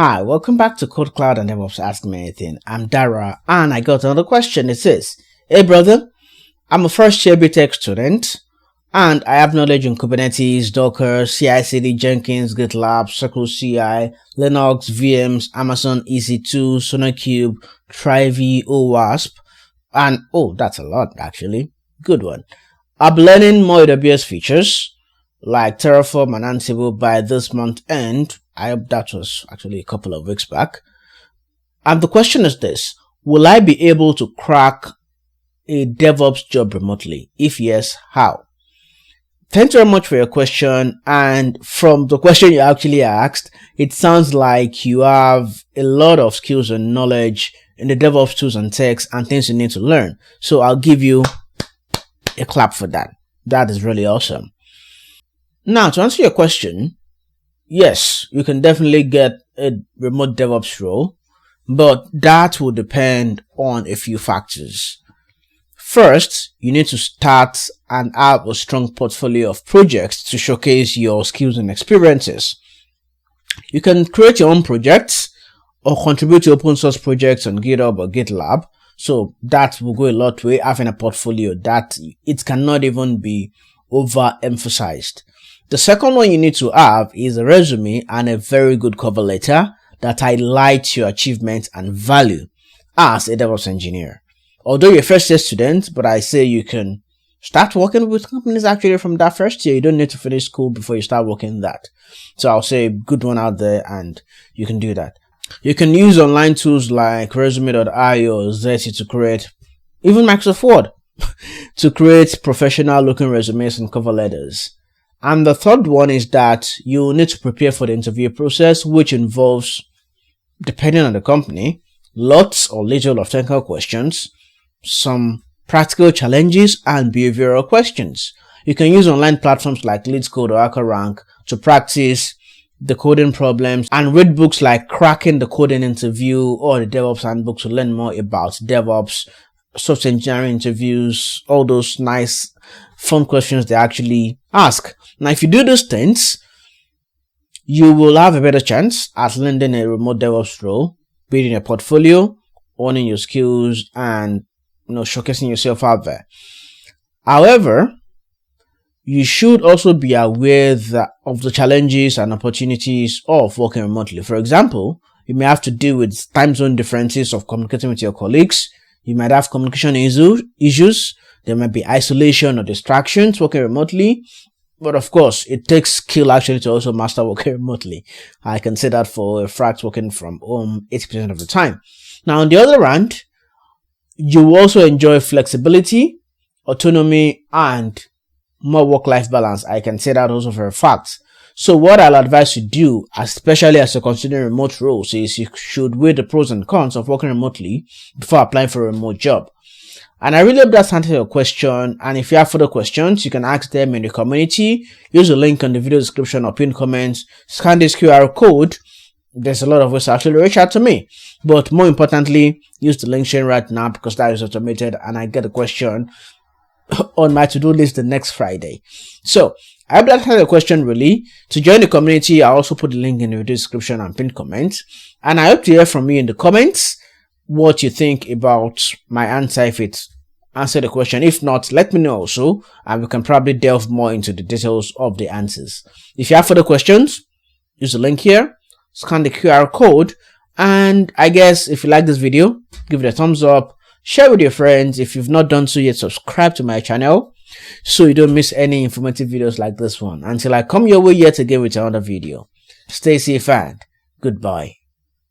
Hi, welcome back to Code Cloud and DevOps Ask Me Anything. I'm Dara, and I got another question. It says, hey brother, I'm a first year BTech student, and I have knowledge in Kubernetes, Docker, CI/CD, Jenkins, GitLab, Circle CI, Linux, VMs, Amazon EC2, SonarQube, Trivy, OWASP, and that's a lot actually. Good one. I'll be learning more AWS features like Terraform and Ansible by this month end. I hope that was actually a couple of weeks back. And the question is this: will I be able to crack a DevOps job remotely? If yes, how? Thanks very much for your question. And from the question you actually asked, it sounds like you have a lot of skills and knowledge in the DevOps tools and techs and things you need to learn. So I'll give you a clap for that. That is really awesome. Now, to answer your question, yes, you can definitely get a remote DevOps role, but that will depend on a few factors. First, you need to start and have a strong portfolio of projects to showcase your skills and experiences. You can create your own projects or contribute to open source projects on GitHub or GitLab. So that will go a lot way, having a portfolio that it cannot even be overemphasized. The second one you need to have is a resume and a very good cover letter that highlights your achievements and value as a DevOps engineer. Although you're a first year student, but I say you can start working with companies actually from that first year. You don't need to finish school before you start working that. So I'll say good one out there and you can do that. You can use online tools like resume.io or Zeti to create, even Microsoft Word, to create professional looking resumes and cover letters. And the third one is that you need to prepare for the interview process, which involves, depending on the company, lots or little of technical questions, some practical challenges, and behavioral questions. You can use online platforms like LeetCode or HackerRank to practice the coding problems and read books like Cracking the Coding Interview or the DevOps Handbook to learn more about DevOps, software engineering interviews, all those nice fun questions they actually ask. Now, if you do those things, you will have a better chance at landing a remote DevOps role, building a portfolio, owning your skills, and showcasing yourself out there. However, you should also be aware of the challenges and opportunities of working remotely. For example, you may have to deal with time zone differences of communicating with your colleagues. You might have communication issues. There might be isolation or distractions working remotely. But of course, it takes skill actually to also master working remotely. I can say that for a fact working from home 80% of the time. Now, on the other hand, you also enjoy flexibility, autonomy, and more work-life balance. I can say that also for a fact. So what I'll advise you do, especially as you're considering remote roles, is you should weigh the pros and cons of working remotely before applying for a remote job. And I really hope that's answered your question. And if you have further questions, you can ask them in the community. Use the link in the video description or pinned comments. Scan this QR code. There's a lot of ways to actually reach out to me. But more importantly, use the link sharing right now because that is automated and I get a question on my to-do list the next Friday. So I hope that answered the question really. To join the community, I also put the link in the video description and pinned comments. And I hope to hear from you in the comments what you think about my answer, if it answered the question. If not, let me know also, and we can probably delve more into the details of the answers. If you have further questions, use the link here, scan the QR code, and I guess if you like this video, give it a thumbs up, share with your friends. If you've not done so yet, subscribe to my channel so you don't miss any informative videos like this one. Until I come your way yet again with another video, stay safe and goodbye.